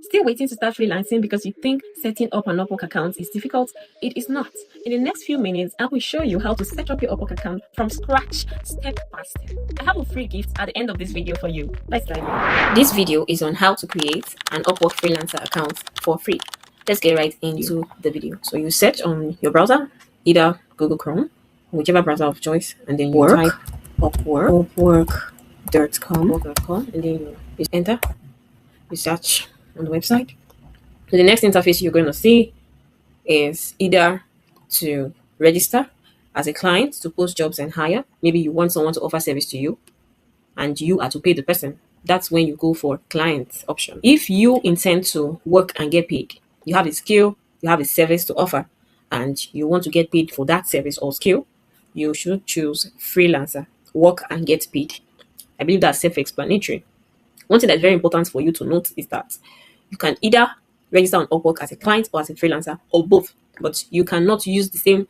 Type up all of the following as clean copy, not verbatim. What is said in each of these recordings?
Still waiting to start freelancing because you think setting up an Upwork account is difficult? It is not. In the next few minutes, I will show you how to set up your Upwork account from scratch, step by step. I have a free gift at the end of this video for you. Let's dive in. This video is on how to create an Upwork Freelancer account for free. Let's get right into the video. So you search on your browser, either Google Chrome, whichever browser of choice, and then you type upwork.com, and then you enter, you search on the website. So the next interface you're going to see is either to register as a client to post jobs and hire. Maybe you want someone to offer service to you and you are to pay the person. That's when you go for client option. If you intend to work and get paid, you have a skill, you have a service to offer, and you want to get paid for that service or skill, you should choose freelancer, work and get paid. I believe that's self-explanatory. One thing that's very important for you to note is that you can either register on Upwork as a client or as a freelancer, or both, but you cannot use the same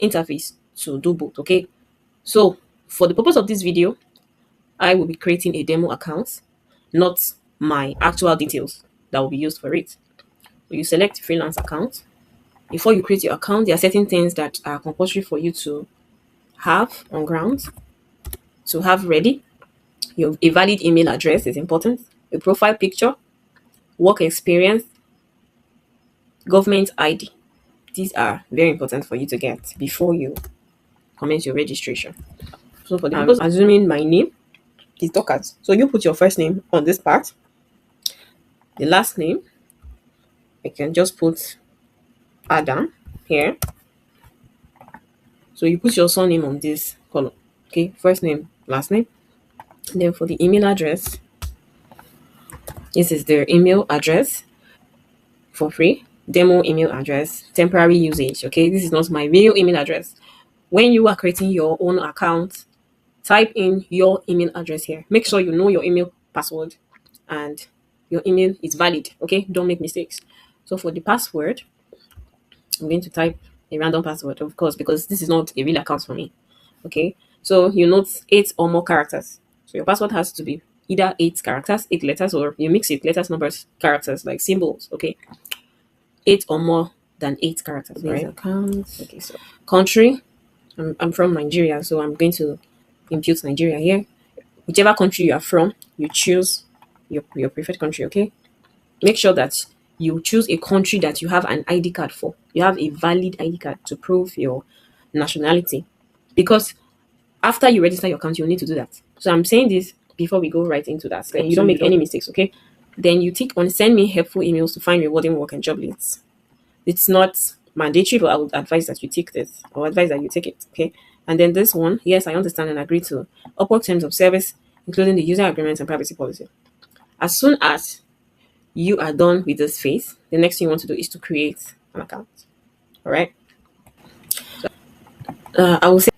interface to do both, okay? So for the purpose of this video, I will be creating a demo account, not my actual details that will be used for it. So you select freelance account. Before you create your account, there are certain things that are compulsory for you to have on ground, to have ready. A valid email address is important, a profile picture, work experience, government ID. These are very important for you to get before you commence your registration. So for the purpose, assuming my name is Dorcas. So you put your first name on this part. The last name, I can just put Adam here. So you put your surname on this column. Okay, first name, last name. And then for the email address, this is their email address for free. Demo email address, temporary usage. Okay, this is not my real email address. When you are creating your own account, type in your email address here. Make sure you know your email password and your email is valid. Okay, don't make mistakes. So for the password, I'm going to type a random password, of course, because this is not a real account for me. Okay, so you note 8 or more characters. So your password has to be either 8 characters, 8 letters, or you mix it, letters, numbers, characters, like symbols. Okay, 8 or more than 8 characters. Right? Accounts. Okay, so country. I'm from Nigeria, so I'm going to impute Nigeria here. Whichever country you are from, you choose your preferred country. Okay, make sure that you choose a country that you have an ID card for. You have a valid ID card to prove your nationality, because after you register your account, you'll need to do that. So I'm saying this before we go right into that, and you don't make any mistakes, okay? Then you tick on send me helpful emails to find rewarding work and job leads. It's not mandatory, but I would advise that you tick this, or advise that you take it, okay? And then this one, yes, I understand and agree to Upwork terms of service, including the user agreements and privacy policy. As soon as you are done with this phase, the next thing you want to do is to create an account. All right. I will say,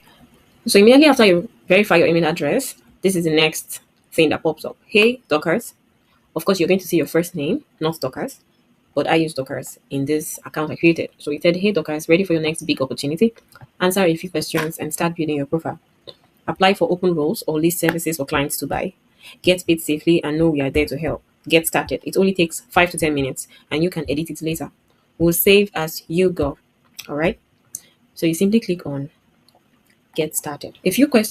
so immediately after you verify your email address, this is the next thing that pops up. Hey, Dorcas. Of course, you're going to see your first name, not Dorcas, but I use Dorcas in this account I created. So it said, hey, Dorcas, ready for your next big opportunity? Answer a few questions and start building your profile. Apply for open roles or list services for clients to buy. Get paid safely and know we are there to help. Get started. It only takes 5 to 10 minutes and you can edit it later. We'll save as you go. All right. So you simply click on get started. A few quick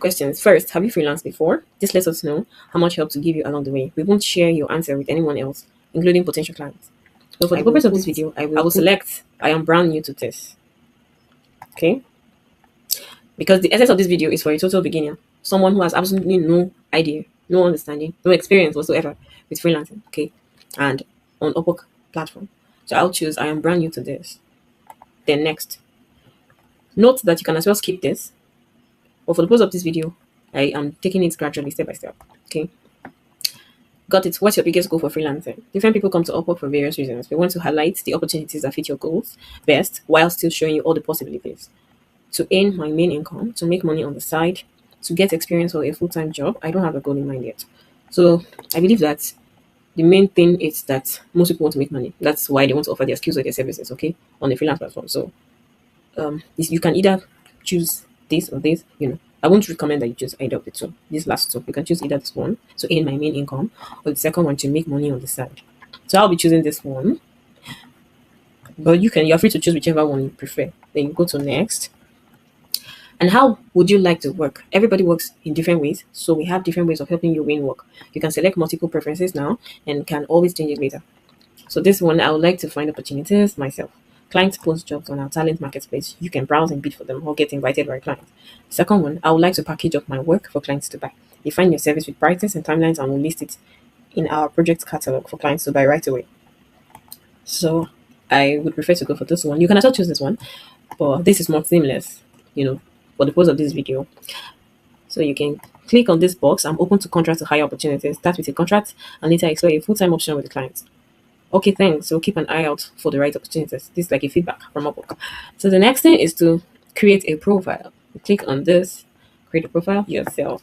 questions. First, have you freelanced before? This lets us know how much help to give you along the way. We won't share your answer with anyone else, including potential clients. So for the purpose of this video, I will select I am brand new to this. Okay. Because the essence of this video is for a total beginner, someone who has absolutely no idea, no understanding, no experience whatsoever with freelancing, okay, and on Upwork platform. So I'll choose I am brand new to this. Then next. Note that you can as well skip this, but for the purpose of this video, I am taking it gradually, step by step. Okay. Got it. What's your biggest goal for freelancing? Different people come to Upwork for various reasons. We want to highlight the opportunities that fit your goals best while still showing you all the possibilities. To earn my main income, to make money on the side, to get experience for a full-time job. I don't have a goal in mind yet. So I believe that the main thing is that most people want to make money. That's why they want to offer their skills or their services, okay, on the freelance platform. So you can either choose this or this. I won't recommend that you choose either of the two. This last two, you can choose either this one to earn my main income, or the second one to make money on the side. So I'll be choosing this one, but you're free to choose whichever one you prefer. Then you go to next. And how would you like to work? Everybody works in different ways, so we have different ways of helping you win work. You can select multiple preferences now and can always change it later. So this one, I would like to find opportunities myself. Clients post jobs on our talent marketplace. You can browse and bid for them or get invited by clients. Second one, I would like to package up my work for clients to buy. Define your service with prices and timelines and we'll list it in our project catalog for clients to buy right away. So I would prefer to go for this one. You can also choose this one, but this is more seamless, for the purpose of this video. So you can click on this box. I'm open to contract to hire opportunities. Start with a contract and later explore a full-time option with the client. Okay, thanks. So keep an eye out for the right opportunities. This is like a feedback from Upwork. So the next thing is to create a profile. You click on this, create a profile yourself.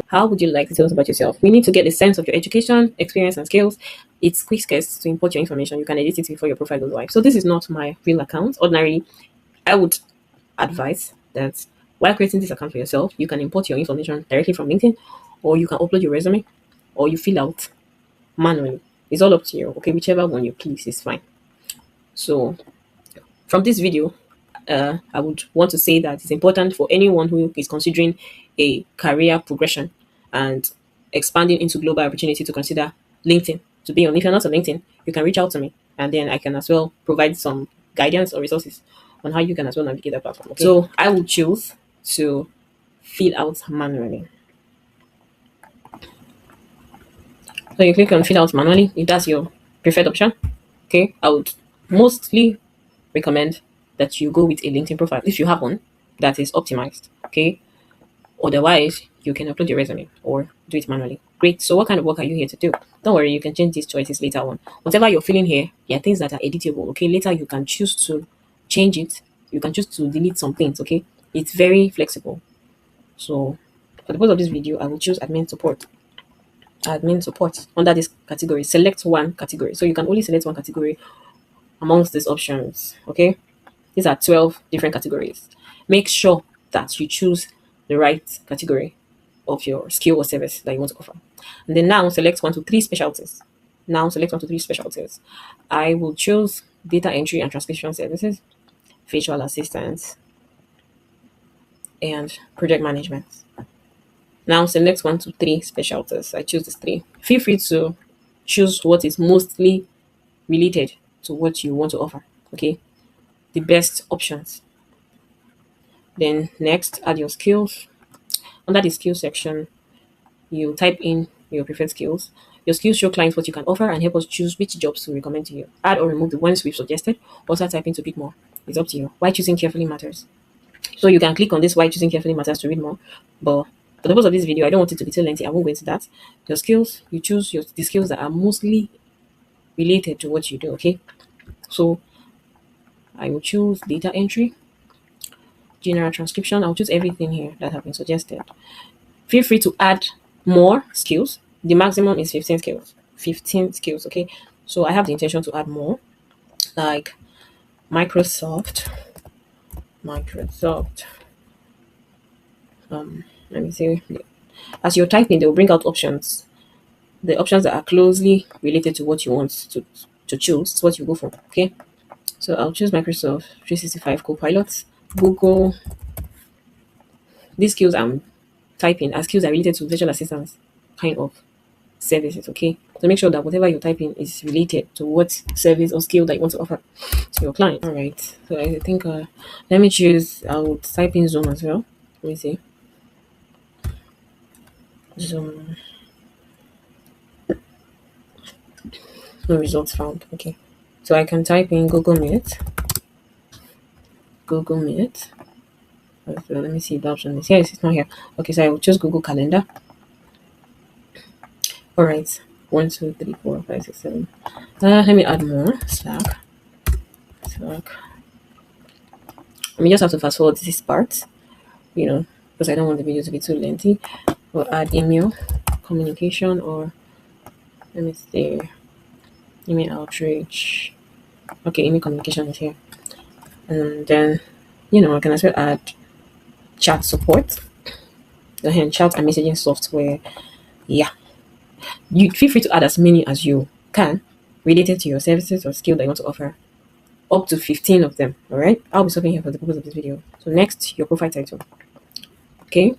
How would you like to tell us about yourself? We need to get a sense of your education, experience, and skills. It's quickest to import your information. You can edit it before your profile goes live. So this is not my real account. Ordinarily, I would advise that while creating this account for yourself, you can import your information directly from LinkedIn, or you can upload your resume, or you fill out manually. It's all up to you. Okay, whichever one you please is fine. So from this video, I would want to say that it's important for anyone who is considering a career progression and expanding into global opportunity to consider LinkedIn. To be on, if you're not on LinkedIn, you can reach out to me, and then I can as well provide some guidance or resources on how you can as well navigate that platform. Okay? So I will choose to fill out manually. So you click on fill out manually if that's your preferred option. Okay, I would mostly recommend that you go with a LinkedIn profile if you have one that is optimized. Okay, otherwise you can upload your resume or do it manually. Great. So what kind of work are you here to do? Don't worry, you can change these choices later on. Whatever you're feeling here, there are things that are editable. Okay, later you can choose to change it. You can choose to delete some things. Okay, it's very flexible. So for the purpose of this video, I will choose admin support. Admin support under this category. Select one category. So you can only select one category amongst these options. Okay, these are 12 different categories. Make sure that you choose the right category of your skill or service that you want to offer. And then now select 1 to 3 specialties. I will choose data entry and transcription services, virtual assistants, and project management. Now select 1 to 3 specialties. I choose these 3. Feel free to choose what is mostly related to what you want to offer. Okay, the best options. Then next, add your skills. Under the skills section, you type in your preferred skills. Your skills show clients what you can offer and help us choose which jobs to recommend to you. Add or remove the ones we've suggested. Also type in to pick more. It's up to you. Why choosing carefully matters. So you can click on this why choosing carefully matters to read more. But for the purpose of this video, I don't want it to be too lengthy. I won't go into that. Your skills, you choose the skills that are mostly related to what you do. Okay. So I will choose data entry, general transcription. I'll choose everything here that have been suggested. Feel free to add more skills. The maximum is 15 skills. 15 skills, okay? So I have the intention to add more, like Microsoft. Let me see. As you're typing, they'll bring out options. The options that are closely related to what you want to choose is what you go for, okay? So I'll choose Microsoft 365 Copilot, Google. These skills I'm typing are skills that are related to virtual assistants kind of services, okay? So make sure that whatever you're typing is related to what service or skill that you want to offer to your client. All right. So I think let me choose. I'll type in Zoom as well. Let me see. Zoom. No results found. Okay. So I can type in Google Meet. Google Meet. So let me see if the option is here. It's not here. Okay, so I will choose Google Calendar. All right. 1, 2, 3, 4, 5, 6, 7. Let me add more. Slack. Let me just have to fast forward this part, because I don't want the video to be too lengthy. We'll add email communication, or let me see, email outreach. Okay, email communication is here. And then, I can as well add chat support. Then chat and messaging software. Yeah. You feel free to add as many as you can, related to your services or skill that you want to offer. Up to 15 of them. All right. I'll be stopping here for the purpose of this video. So next, your profile title. Okay.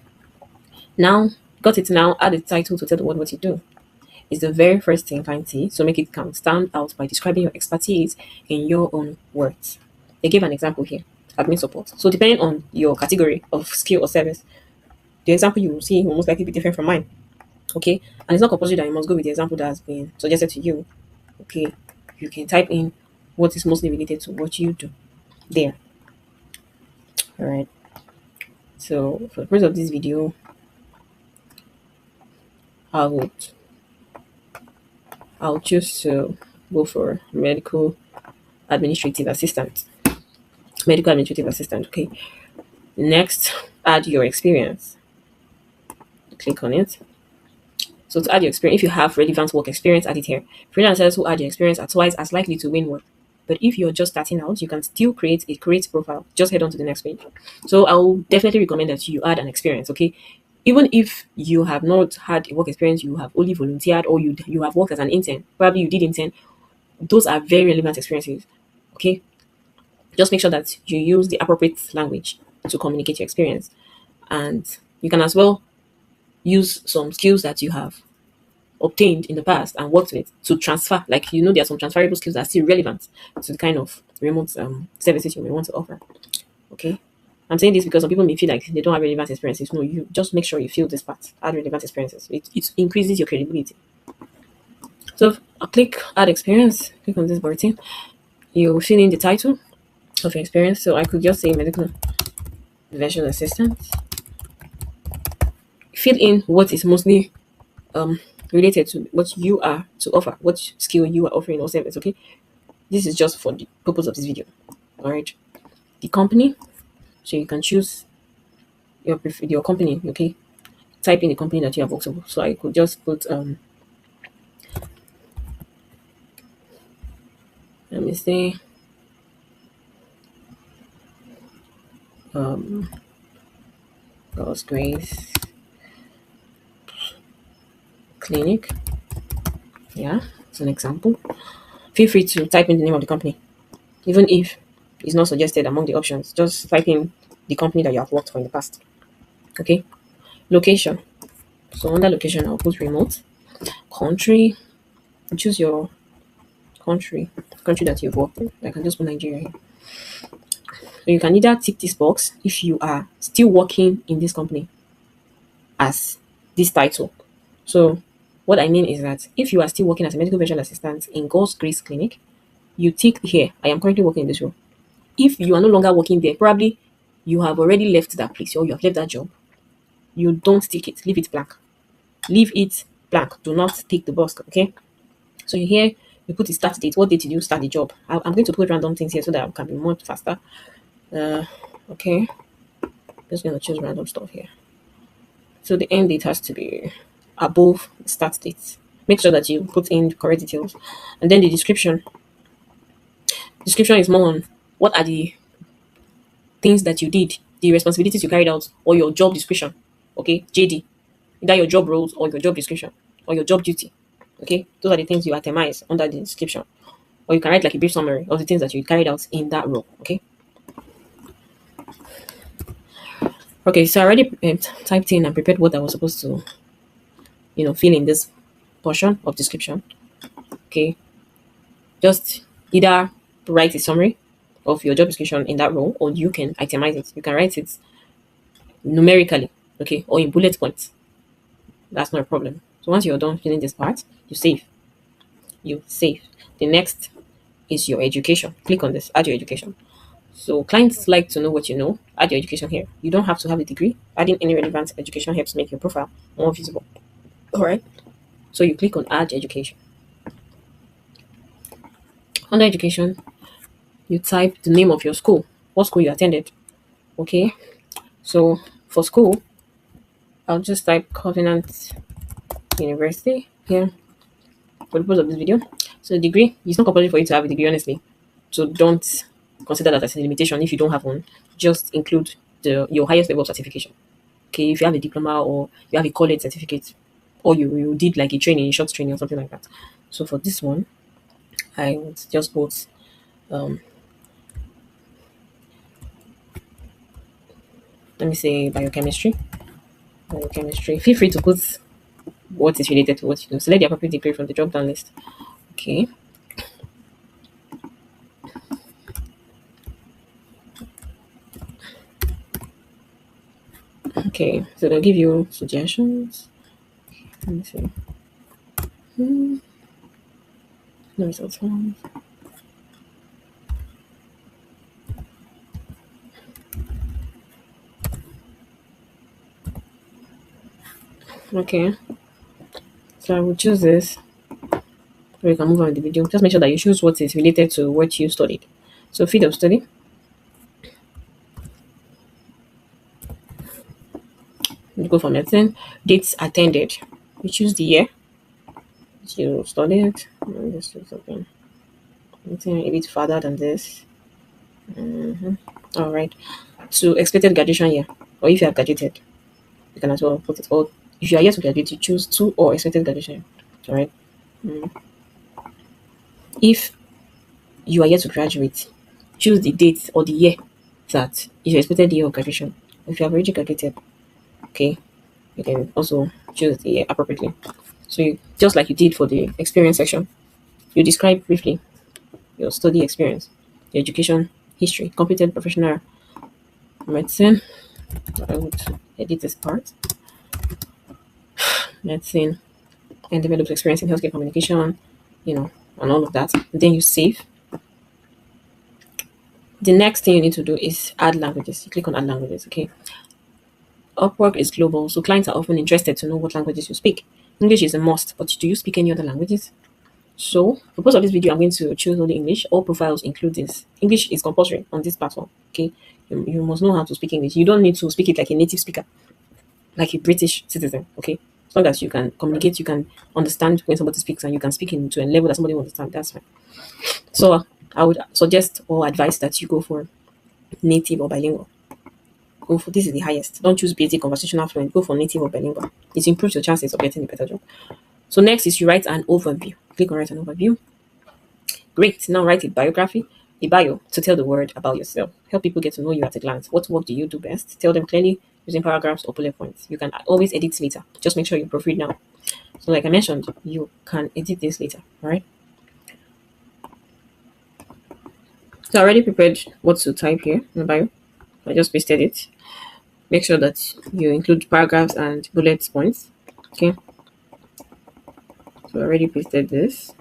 Now, got it now. Add a title to tell the world what you do. It's the very first thing clients see. So make it count. Stand out by describing your expertise in your own words. They gave an example here. Admin support. So depending on your category of skill or service, the example you will see will most likely be different from mine. Okay. And it's not compulsory that you must go with the example that has been suggested to you. Okay. You can type in what is mostly related to what you do there. All right. So for the purpose of this video, I'll choose to go for administrative assistant. Medical administrative assistant. Okay. Next, add your experience. Click on it. So to add your experience, if you have relevant work experience, add it here. Freelancers who add your experience are twice as likely to win work. But if you're just starting out, you can still create a great profile. Just head on to the next page. So I will definitely recommend that you add an experience, okay? Even if you have not had a work experience, you have only volunteered or you have worked as an intern, probably you did intern, those are very relevant experiences, okay? Just make sure that you use the appropriate language to communicate your experience. And you can as well use some skills that you have obtained in the past and worked with to transfer. Like, there are some transferable skills that are still relevant to the kind of remote services you may want to offer. Okay. I'm saying this because some people may feel like they don't have relevant experiences. No, you just make sure you fill this part. Add relevant experiences. It increases your credibility. So I'll click add experience. Click on this button. You fill in the title of your experience. So I could just say medical virtual assistant. Fill in what is mostly related to what you are to offer, what skill you are offering or service. Okay, this is just for the purpose of this video. All right, the company. So you can choose your company. Okay, type in the company that you have worked for. So I could just put let me say God's Grace Clinic. Yeah, it's an example. Feel free to type in the name of the company, even if it's not suggested among the options. Just type in the company that you have worked for in the past. Okay. Location. So under location, I'll put remote. Country. Choose your country that you've worked in. I can just put Nigeria here. So you can either tick this box if you are still working in this company as this title. So what I mean is that if you are still working as a medical virtual assistant in God's Grace Clinic, you tick here, I am currently working in this role. If you are no longer working there, probably you have already left that place or you have left that job, you don't tick it. Leave it blank. Leave it blank. Do not tick the box, okay? So here, you put the start date. What date did you start the job? I'm going to put random things here so that I can be more faster. Okay. Just going to choose random stuff here. So the end date has to be above the start date. Make sure that you put in the correct details. And then the description. Description is more on what are the things that you did, the responsibilities you carried out, or your job description. Okay, JD. Either your job roles or your job description or your job duty. Okay, those are the things you itemize under the description. Or you can write like a brief summary of the things that you carried out in that role. Okay. Okay, so I already typed in and prepared what I was supposed to, fill in this portion of description. Okay, just either write a summary of your job description in that role, or you can itemize it. You can write it numerically, okay, or in bullet points. That's not a problem. So once you're done filling this part, you save. The next is your education. Click on this, add your education. So clients like to know what you know. Add your education here. You don't have to have a degree. Adding any relevant education helps make your profile more visible. All right. So you click on add education. Under education, you type the name of your school, what school you attended. Okay. So for school, I'll just type Covenant University here for the purpose of this video. So the degree, it's not compulsory for you to have a degree, honestly. So don't consider that as a limitation. If you don't have one, just include your highest level of certification. Okay, if you have a diploma or you have a college certificate, or you did like a short training or something like that. So for this one, I would just put um let me say biochemistry. Biochemistry. Feel free to put what is related to what you do. Select the appropriate degree from the drop down list. Okay. Okay. So they'll give you suggestions. Let me see. Hmm. No results found. Okay. So I will choose this. So you can move on with the video. Just make sure that you choose what is related to what you studied. So field of study. You go for medicine. Dates attended. You choose the year you studied. Let me just do something. Something a bit further than this. Mm-hmm. All right. To expected graduation year, or if you have graduated, you can as well put it. Or if you are yet to graduate, you choose to or expected graduation year. All right. Mm. If you are yet to graduate, choose the date or the year that is your expected year of graduation. If you have already graduated, okay, you can also choose the year appropriately. So you just like you did for the experience section, you describe briefly your study experience, your education history, completed professional medicine. I would edit this part. Medicine and developed experience in healthcare communication, you know, and all of that. Then you save. The next thing you need to do is add languages. You click on add languages, okay? Upwork is global, so clients are often interested to know what languages you speak. English is a must, but do you speak any other languages? So, for the purpose of this video, I'm going to choose only English. All profiles include this. English is compulsory on this platform, okay? You must know how to speak English. You don't need to speak it like a native speaker, like a British citizen, okay? As long as you can communicate, you can understand when somebody speaks, and you can speak into a level that somebody will understand, that's fine. So, I would suggest or advise that you go for native or bilingual. Go for this is the highest. Don't choose basic conversational fluent. Go for native or bilingual. It improves your chances of getting a better job. So next is you write an overview. Click on write an overview. Great. Now write a biography. A bio to tell the world about yourself. Help people get to know you at a glance. What work do you do best? Tell them clearly using paragraphs or bullet points. You can always edit later. Just make sure you proofread now. So like I mentioned, you can edit this later. All right. So I already prepared what to type here in the bio. I just pasted it. Make sure that you include paragraphs and bullet points. Okay. So I already pasted this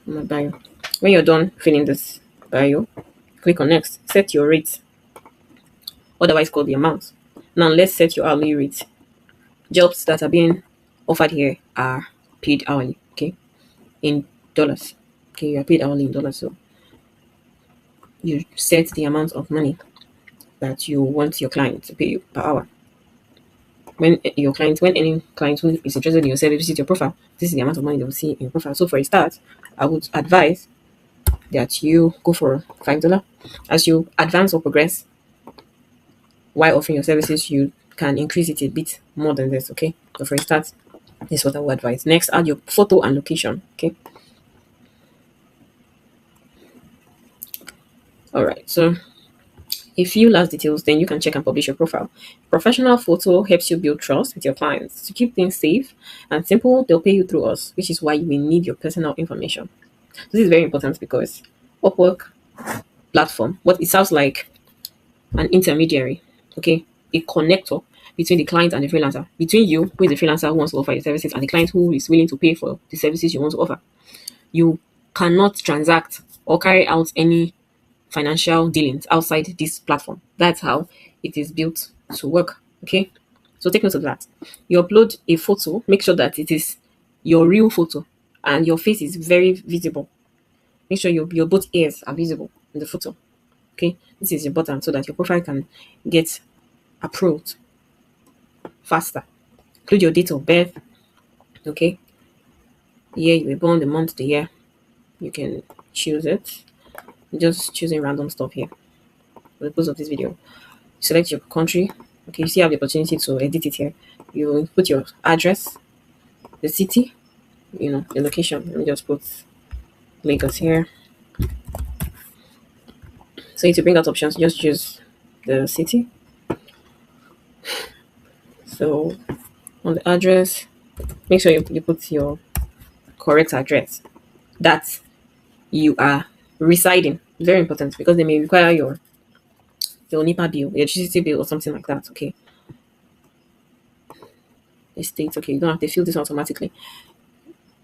on my bio. When you're done filling this bio, click on next. Set your rate, otherwise called the amount. Now let's set your hourly rate. Jobs that are being offered here are paid hourly, okay, in dollars. Okay, you are paid hourly in dollars, so you set the amount of money that you want your client to pay you per hour. When any client who is interested in your service visit your profile, this is the amount of money they will see in your profile. So for a start, I would advise that you go for $5. As you advance or progress while offering your services, you can increase it a bit more than this, okay? So for a start, this is what I would advise. Next, add your photo and location, okay? All right, so if you last details, then you can check and publish your profile. Professional photo helps you build trust with your clients. To keep things safe and simple, they'll pay you through us, which is why you will need your personal information. This is very important because Upwork platform, what it sounds like an intermediary, okay, a connector between the client and the freelancer, between you, who is the freelancer who wants to offer your services, and the client who is willing to pay for the services you want to offer. You cannot transact or carry out any financial dealings outside this platform. That's how it is built to work. Okay. So take note of that. You upload a photo, make sure that it is your real photo and your face is very visible. Make sure your both ears are visible in the photo. Okay. This is important so that your profile can get approved faster. Include your date of birth. Okay. The year you were born, the month, the year. You can choose it. I'm just choosing random stuff here for the purpose of this video. Select your country. Okay, you still have the opportunity to edit it here. You put your address, the city, the location. Let me just put Lagos here. So to bring out options, just choose the city. So on the address, make sure you put your correct address that you are residing. Very important because they may require your NEPA bill, your electricity bill, or something like that. Okay, the state. Okay, you don't have to fill this automatically.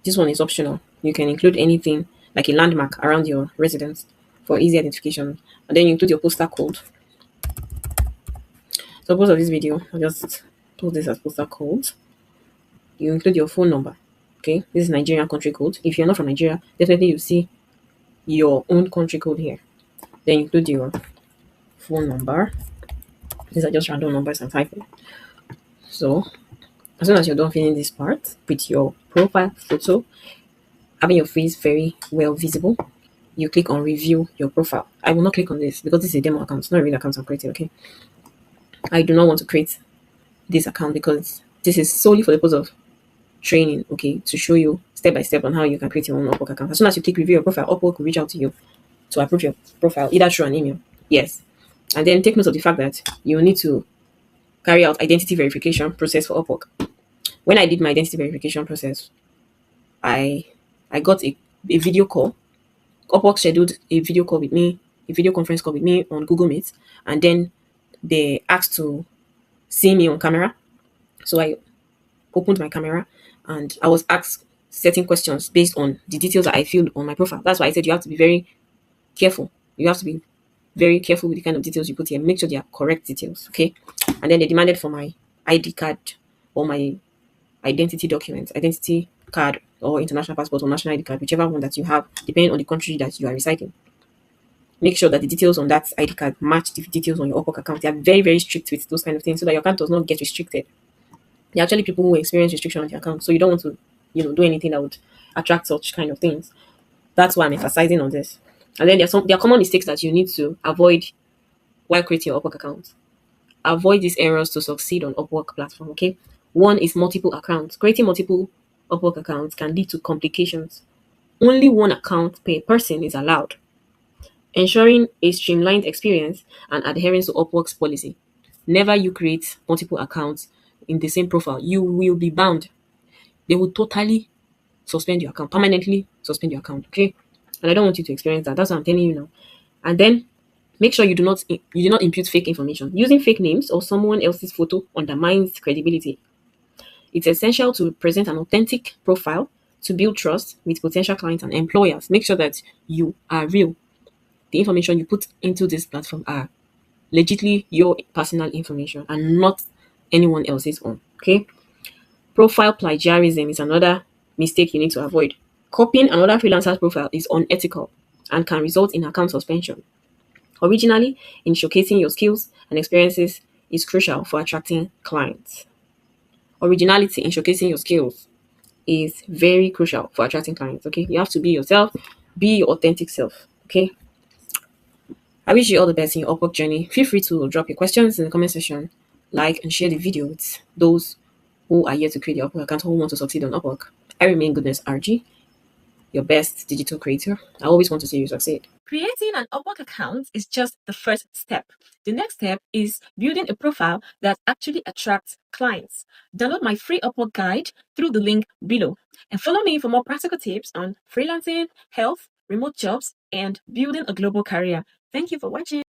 This one is optional. You can include anything like a landmark around your residence for easy identification, and then you include your postal code. So, purpose of this video, I'll just put this as postal code. You include your phone number. Okay, this is Nigerian country code. If you're not from Nigeria, definitely you see your own country code here. Then include your phone number. These are just random numbers I'm typing. So as soon as you're done filling this part with your profile photo, having your face very well visible, you click on review your profile. I will not click on this because this is a demo account. It's not a real account I'm creating. Okay, I do not want to create this account because this is solely for the purpose of training. Okay, to show you step by step on how you can create your own Upwork account. As soon as you click review your profile, Upwork will reach out to you to approve your profile either through an email. Yes, and then take note of the fact that you need to carry out identity verification process for Upwork. When I did my identity verification process, I got a video call. Upwork scheduled a video call with me, a video conference call with me on Google Meet, and then they asked to see me on camera. So I opened my camera and I was asked certain questions based on the details that I filled on my profile. That's why I said you have to be very careful. You have to be very careful with the kind of details you put here. Make sure they are correct details, okay? And then they demanded for my ID card or my identity document, identity card or international passport or national ID card, whichever one that you have, depending on the country that you are residing. Make sure that the details on that ID card match the details on your Upwork account. They are very, very strict with those kind of things so that your account does not get restricted. There are actually people who experience restriction on their account, so you don't want to, do anything that would attract such kind of things. That's why I'm emphasizing on this. And then there are common mistakes that you need to avoid while creating your Upwork account. Avoid these errors to succeed on Upwork platform. Okay, one is multiple accounts. Creating multiple Upwork accounts can lead to complications. Only one account per person is allowed, ensuring a streamlined experience and adherence to Upwork's policy. Never you create multiple accounts in the same profile. You will be bound. They will totally suspend your account, permanently suspend your account. Okay, and I don't want you to experience that. That's what I'm telling you now. And then make sure you do not impute fake information. Using fake names or someone else's photo undermines credibility. It's essential to present an authentic profile to build trust with potential clients and employers. Make sure that you are real. The information you put into this platform are legitimately your personal information and not anyone else's own. Okay. Profile plagiarism is another mistake you need to avoid. Copying another freelancer's profile is unethical and can result in account suspension. Originally, in showcasing your skills and experiences is crucial for attracting clients. Originality in showcasing your skills is very crucial for attracting clients. Okay, you have to be yourself, be your authentic self. Okay, I wish you all the best in your Upwork journey. Feel free to drop your questions in the comment section, like and share the video with those who are here to create the Upwork account, who want to succeed on Upwork. I remain Goodness RG, your best digital creator. I always want to see you succeed. Creating an Upwork account is just the first step. The next step is building a profile that actually attracts clients. Download my free Upwork guide through the link below and follow me for more practical tips on freelancing, health, remote jobs, and building a global career. Thank you for watching.